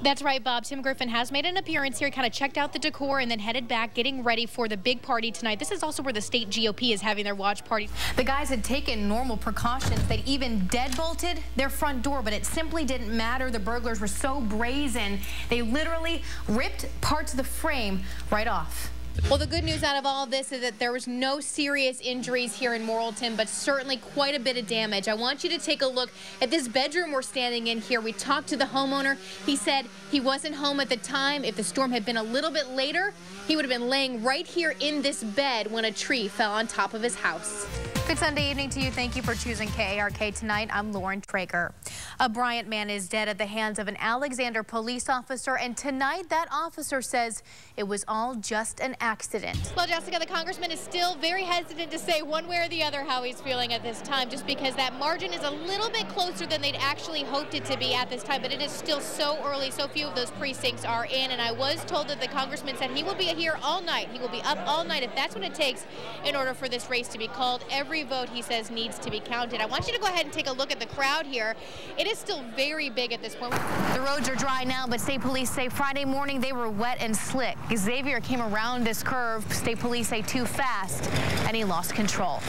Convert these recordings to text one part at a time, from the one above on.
That's right, Bob. Tim Griffin has made an appearance here, kind of checked out the decor and then headed back, getting ready for the big party tonight. This is also where the state GOP is having their watch party. The guys had taken normal precautions. They'd even deadbolted their front door, but it simply didn't matter. The burglars were so brazen, they literally ripped parts of the frame right off. Well, the good news out of all of this is that there was no serious injuries here in Morrilton, but certainly quite a bit of damage. I want you to take a look at this bedroom we're standing in here. We talked to the homeowner. He said he wasn't home at the time. If the storm had been a little bit later, he would have been laying right here in this bed when a tree fell on top of his house. Good Sunday evening to you. Thank you for choosing KARK tonight. I'm Lauren Trager. A Bryant man is dead at the hands of an Alexander police officer, and tonight that officer says it was all just an accident. Well, Jessica, the congressman is still very hesitant to say one way or the other how he's feeling at this time, just because that margin is a little bit closer than they'd actually hoped it to be at this time, but it is still so early. So few of those precincts are in, and I was told that the congressman said he will be here all night. He will be up all night if that's what it takes in order for this race to be called. Every vote, he says, needs to be counted. I want you to go ahead and take a look at the crowd here. It is still very big at this point. The roads are dry now, but state police say Friday morning they were wet and slick. Xavier came around this curve, state police say too fast, and he lost control.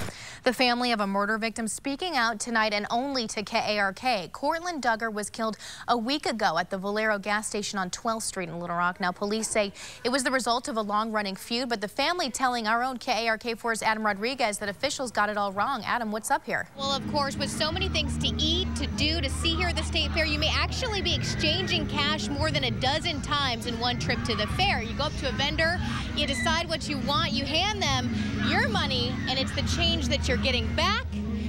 The family of a murder victim speaking out tonight, and only to KARK. Cortland Duggar was killed a week ago at the Valero gas station on 12th Street in Little Rock. Now, police say it was the result of a long-running feud, but the family telling our own KARK4's Adam Rodriguez that officials got it all wrong. Adam, what's up here? Well, of course, with so many things to eat, to do, to see here at the state fair, you may actually be exchanging cash more than a dozen times in one trip to the fair. You go up to a vendor, you decide what you want, you hand them your money, and it's the change that you're getting back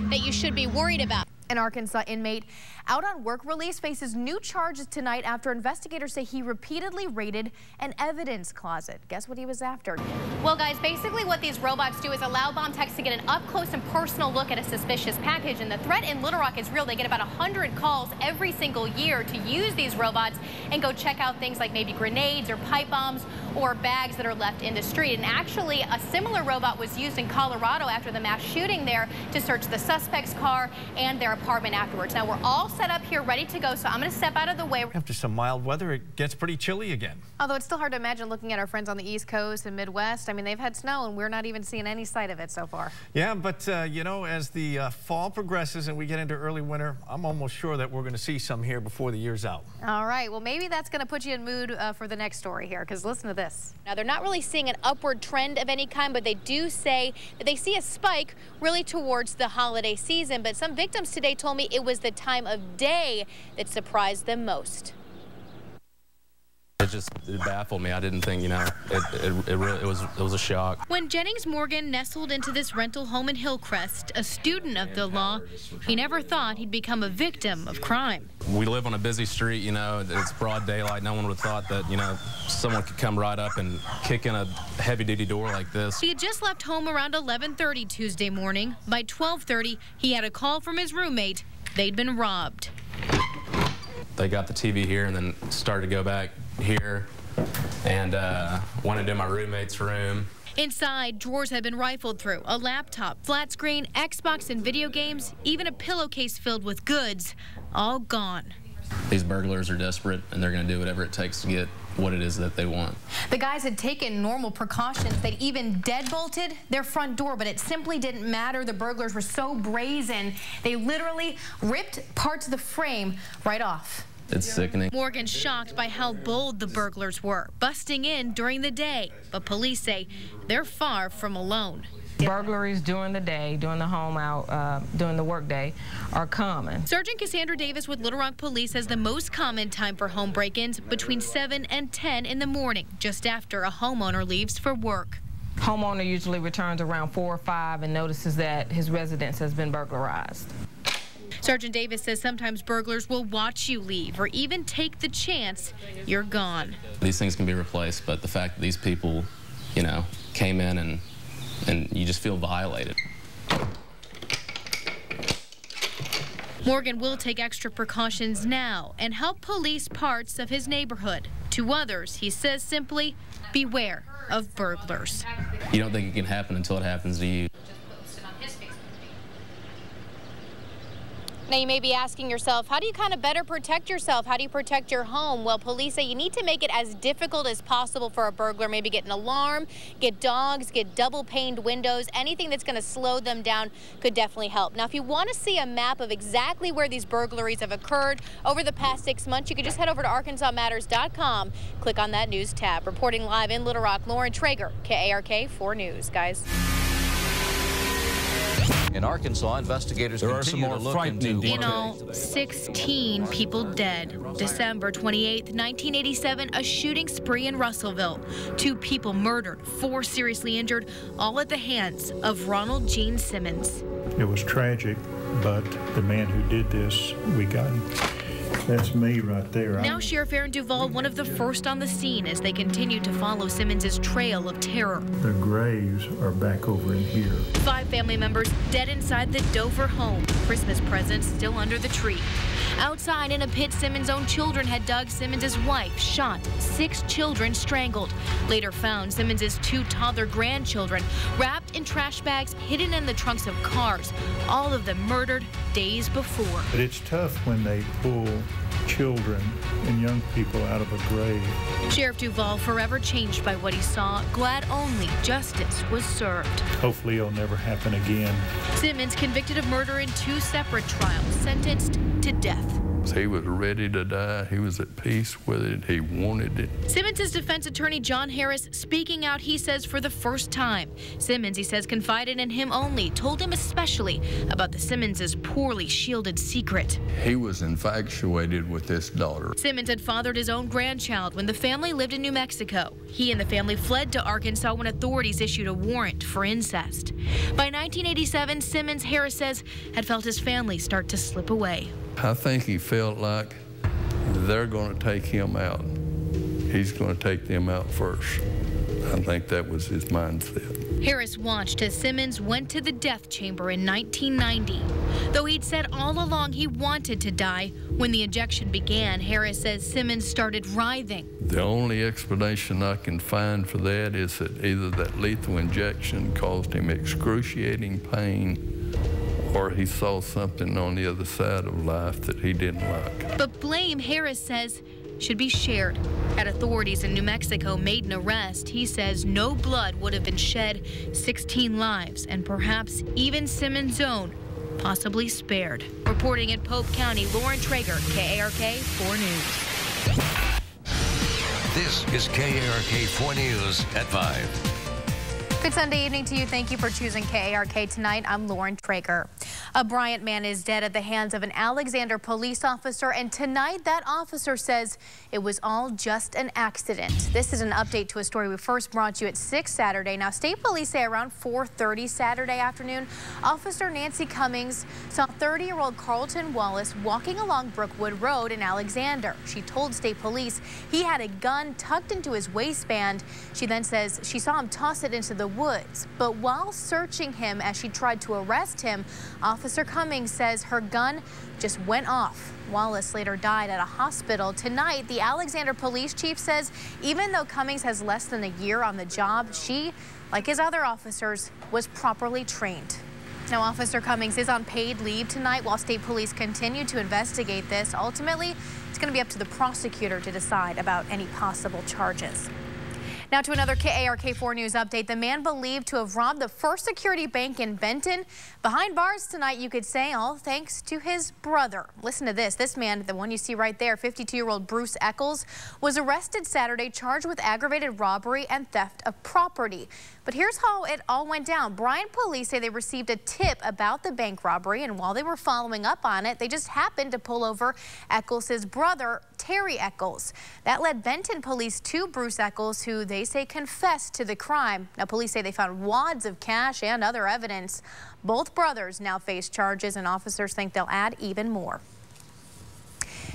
that you should be worried about. An Arkansas inmate out on work release faces new charges tonight after investigators say he repeatedly raided an evidence closet. Guess what he was after? Well, guys, basically what these robots do is allow bomb techs to get an up-close and personal look at a suspicious package, and the threat in Little Rock is real. They get about 100 calls every single year to use these robots and go check out things like maybe grenades or pipe bombs or bags that are left in the street. And actually, a similar robot was used in Colorado after the mass shooting there to search the suspect's car and their apartment afterwards. Now, we're all set up here ready to go, so I'm going to step out of the way. After some mild weather, it gets pretty chilly again. Although it's still hard to imagine looking at our friends on the East Coast and Midwest. I mean, they've had snow, and we're not even seeing any sight of it so far. Yeah, but, you know, as the fall progresses and we get into early winter, I'm almost sure that we're going to see some here before the year's out. All right. Well, maybe that's going to put you in mood for the next story here, because listen to this. Now, they're not really seeing an upward trend of any kind, but they do say that they see a spike really towards the holiday season. But some victims today told me it was the time of day that surprised them most. It baffled me. I didn't think, you know, it was a shock. When Jennings Morgan nestled into this rental home in Hillcrest, a student of the law, he never thought he'd become a victim of crime. We live on a busy street, you know, it's broad daylight. No one would have thought that, you know, someone could come right up and kick in a heavy-duty door like this. He had just left home around 11:30 Tuesday morning. By 12:30, he had a call from his roommate. They'd been robbed. They got the TV here and then started to go back here and went into my roommate's room. Inside, drawers had been rifled through, a laptop, flat screen, Xbox and video games, even a pillowcase filled with goods, all gone. These burglars are desperate, and they're going to do whatever it takes to get what it is that they want. The guys had taken normal precautions. They'd even deadbolted their front door, but it simply didn't matter. The burglars were so brazen, they literally ripped parts of the frame right off. It's sickening. Morgan's shocked by how bold the burglars were, busting in during the day. But police say they're far from alone. Burglaries during the day, during the during the workday, are common. Sergeant Cassandra Davis with Little Rock Police says the most common time for home break-ins between 7 and 10 in the morning, just after a homeowner leaves for work. Homeowner usually returns around 4 or 5 and notices that his residence has been burglarized. Sergeant Davis says sometimes burglars will watch you leave or even take the chance you're gone. These things can be replaced, but the fact that these people, you know, came in and you just feel violated. Morgan will take extra precautions now and help police parts of his neighborhood. To others, he says simply, beware of burglars. You don't think it can happen until it happens to you. Now, you may be asking yourself, how do you kind of better protect yourself? How do you protect your home? Well, police say you need to make it as difficult as possible for a burglar. Maybe get an alarm, get dogs, get double-paned windows. Anything that's going to slow them down could definitely help. Now, if you want to see a map of exactly where these burglaries have occurred over the past 6 months, you can just head over to ArkansasMatters.com. Click on that news tab. Reporting live in Little Rock, Lauren Trager, KARK 4 News. Guys. In Arkansas, investigators continue to look into... In all, 16 people dead. December 28th, 1987, a shooting spree in Russellville. 2 people murdered, 4 seriously injured, all at the hands of Ronald Gene Simmons. It was tragic, but the man who did this, we got him. That's me right there. Now Sheriff Aaron Duvall, one of the first on the scene as they continue to follow Simmons' trail of terror. The graves are back over in here. 5 family members dead inside the Dover home. Christmas presents still under the tree. Outside in a pit Simmons' own children had dug, Simmons' wife shot, 6 children strangled. Later found Simmons' 2 toddler grandchildren wrapped in trash bags hidden in the trunks of cars. All of them murdered days before. But it's tough when they pull children and young people out of a grave. Sheriff Duvall, forever changed by what he saw, glad only justice was served. Hopefully it'll never happen again. Simmons convicted of murder in 2 separate trials, sentenced to death. He was ready to die. He was at peace with it. He wanted it. Simmons' defense attorney, John Harris, speaking out, he says, for the first time. Simmons, he says, confided in him only, told him especially about the Simmons' poorly shielded secret. He was infatuated with this daughter. Simmons had fathered his own grandchild when the family lived in New Mexico. He and the family fled to Arkansas when authorities issued a warrant for incest. By 1987, Simmons, Harris says, had felt his family start to slip away. I think he felt like they're going to take him out. He's going to take them out first. I think that was his mindset. Harris watched as Simmons went to the death chamber in 1990. Though he'd said all along he wanted to die, when the injection began, Harris says Simmons started writhing. The only explanation I can find for that is that either that lethal injection caused him excruciating pain, or he saw something on the other side of life that he didn't like. But blame, Harris says, should be shared. Had authorities in New Mexico made an arrest, he says no blood would have been shed, 16 lives, and perhaps even Simmons' own, possibly spared. Reporting in Pope County, Lauren Trager, KARK 4 News. This is KARK 4 News at 5. Good Sunday evening to you. Thank you for choosing KARK tonight. I'm Lauren Trager. A Bryant man is dead at the hands of an Alexander police officer, and tonight that officer says it was all just an accident. This is an update to a story we first brought you at 6 Saturday. Now, state police say around 4:30 Saturday afternoon, Officer Nancy Cummings saw 30-year-old Carlton Wallace walking along Brookwood Road in Alexander. She told state police he had a gun tucked into his waistband. She then says she saw him toss it into the woods, but while searching him as she tried to arrest him, Officer Cummings says her gun just went off. Wallace later died at a hospital. Tonight, the Alexander police chief says even though Cummings has less than a year on the job, she, like his other officers, was properly trained. Now, Officer Cummings is on paid leave tonight while state police continue to investigate this. Ultimately, it's going to be up to the prosecutor to decide about any possible charges. Now to another KARK 4 News update. The man believed to have robbed the First Security Bank in Benton behind bars tonight, you could say, all thanks to his brother. Listen to this. This man, the one you see right there, 52-year-old Bruce Eccles, was arrested Saturday, charged with aggravated robbery and theft of property. But here's how it all went down. Bryan police say they received a tip about the bank robbery, and while they were following up on it, they just happened to pull over Eccles' brother, Terry Eccles. That led Benton police to Bruce Eccles, who they say confessed to the crime. Now, police say they found wads of cash and other evidence. Both brothers now face charges, and officers think they'll add even more.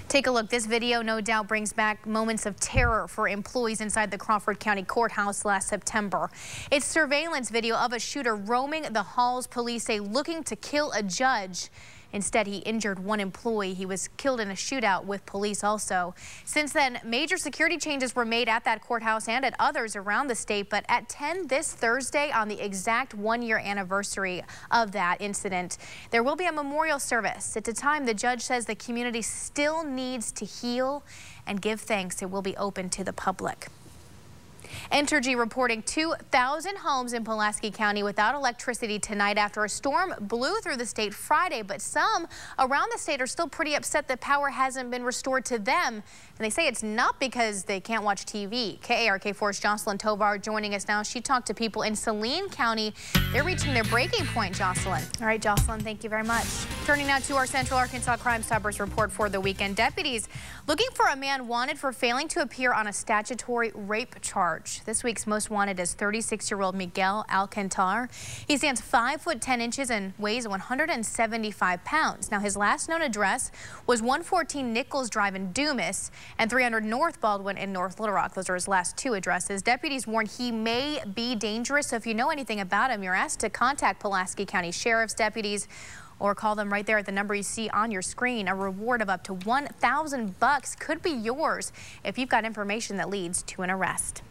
Take a look. This video no doubt brings back moments of terror for employees inside the Crawford County Courthouse last September. It's surveillance video of a shooter roaming the halls, police say looking to kill a judge. Instead, he injured one employee. He was killed in a shootout with police also. Since then, major security changes were made at that courthouse and at others around the state. But at 10 this Thursday, on the exact one-year anniversary of that incident, there will be a memorial service. It's a time the judge says the community still needs to heal and give thanks. It will be open to the public. Entergy reporting 2,000 homes in Pulaski County without electricity tonight after a storm blew through the state Friday, but some around the state are still pretty upset that power hasn't been restored to them. And they say it's not because they can't watch TV. KARK4's Jocelyn Tovar joining us now. She talked to people in Saline County. They're reaching their breaking point, Jocelyn. All right, Jocelyn, thank you very much. Turning now to our Central Arkansas Crime Stoppers report for the weekend. Deputies looking for a man wanted for failing to appear on a statutory rape charge. This week's most wanted is 36-year-old Miguel Alcantar. He stands 5 foot 10 inches and weighs 175 pounds. Now, his last known address was 114 Nichols Drive in Dumas and 300 North Baldwin in North Little Rock. Those are his last two addresses. Deputies warn he may be dangerous, so if you know anything about him, you're asked to contact Pulaski County Sheriff's deputies or call them right there at the number you see on your screen. A reward of up to $1,000 could be yours if you've got information that leads to an arrest.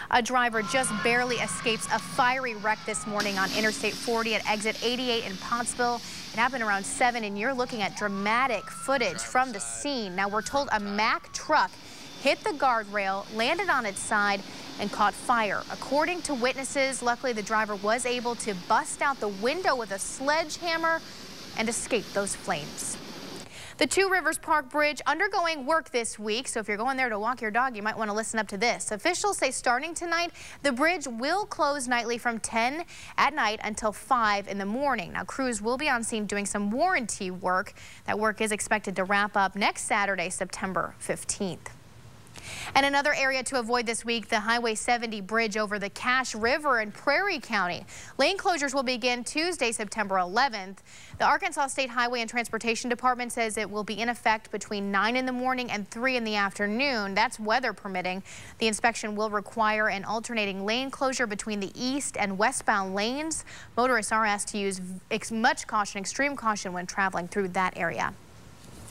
A driver just barely escapes a fiery wreck this morning on Interstate 40 at exit 88 in Pottsville. It happened around 7, and you're looking at dramatic footage from the scene. Now, we're told a Mack truck hit the guardrail, landed on its side, and caught fire. According to witnesses, luckily the driver was able to bust out the window with a sledgehammer and escape those flames. The Two Rivers Park Bridge undergoing work this week, so if you're going there to walk your dog, you might want to listen up to this. Officials say starting tonight, the bridge will close nightly from 10 at night until 5 in the morning. Now, crews will be on scene doing some warranty work. That work is expected to wrap up next Saturday, September 15th. And another area to avoid this week, the Highway 70 bridge over the Cache River in Prairie County. Lane closures will begin Tuesday, September 11th. The Arkansas State Highway and Transportation Department says it will be in effect between 9 in the morning and 3 in the afternoon. That's weather permitting. The inspection will require an alternating lane closure between the east and westbound lanes. Motorists are asked to use extreme caution when traveling through that area.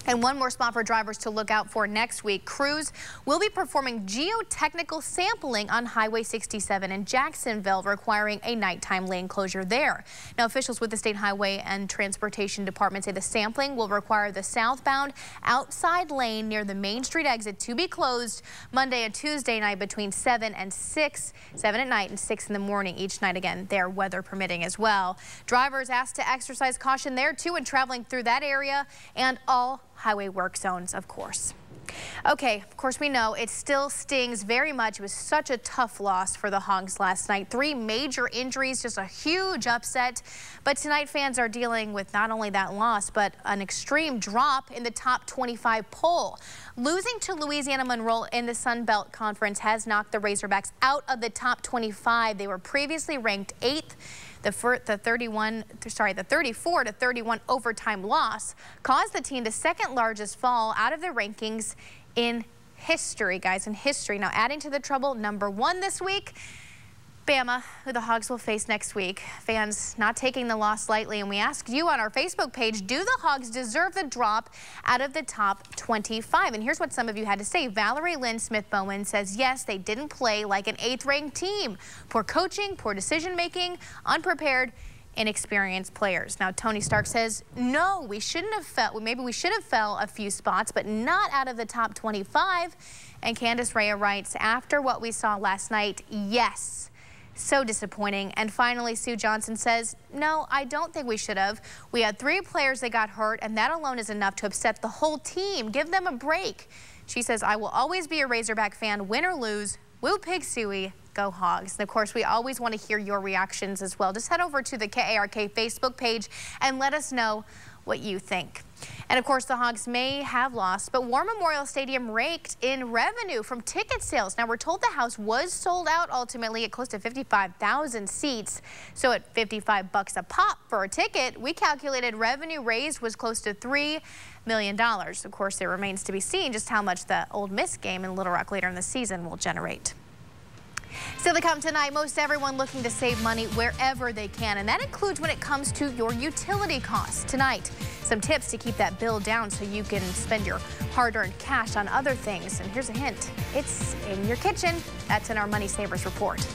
And one more spot for drivers to look out for next week. Crews will be performing geotechnical sampling on Highway 67 in Jacksonville, requiring a nighttime lane closure there. Now, officials with the State Highway and Transportation Department say the sampling will require the southbound outside lane near the Main Street exit to be closed Monday and Tuesday night between 7 and 6, 7 at night and 6 in the morning each night. Again, their weather permitting as well. Drivers asked to exercise caution there too when traveling through that area and all highway work zones, of course. Okay, of course, we know it still stings very much. It was such a tough loss for the Hogs last night. 3 major injuries, just a huge upset. But tonight, fans are dealing with not only that loss, but an extreme drop in the top 25 poll. Losing to Louisiana Monroe in the Sun Belt Conference has knocked the Razorbacks out of the top 25. They were previously ranked 8th. The 34-31 overtime loss caused the team the second largest fall out of the rankings in history, guys, in history. Now, adding to the trouble, number 1 this week, Bama, who the Hogs will face next week. Fans not taking the loss lightly, and we asked you on our Facebook page, do the Hogs deserve the drop out of the top 25? And here's what some of you had to say. Valerie Lynn Smith-Bowen says, yes, they didn't play like an 8th-ranked team. Poor coaching, poor decision-making, unprepared, inexperienced players. Now, Tony Stark says, no, we shouldn't have fell. Maybe we should have fell a few spots, but not out of the top 25. And Candace Rhea writes, after what we saw last night, yes. So disappointing. And finally, Sue Johnson says, no, I don't think we should have. We had 3 players that got hurt, and that alone is enough to upset the whole team. Give them a break. She says, I will always be a Razorback fan, win or lose. Woo Pig Suey, go Hogs. And of course, we always want to hear your reactions as well. Just head over to the KARK Facebook page and let us know what you think. And of course, the Hogs may have lost, but War Memorial Stadium raked in revenue from ticket sales. Now, we're told the house was sold out ultimately at close to 55,000 seats. So at $55 a pop for a ticket, we calculated revenue raised was close to $3 million. Of course, it remains to be seen just how much the Ole Miss game in Little Rock later in the season will generate. Still to come tonight, most everyone looking to save money wherever they can, and that includes when it comes to your utility costs. Tonight, some tips to keep that bill down so you can spend your hard-earned cash on other things. And here's a hint, it's in your kitchen. That's in our Money Savers report.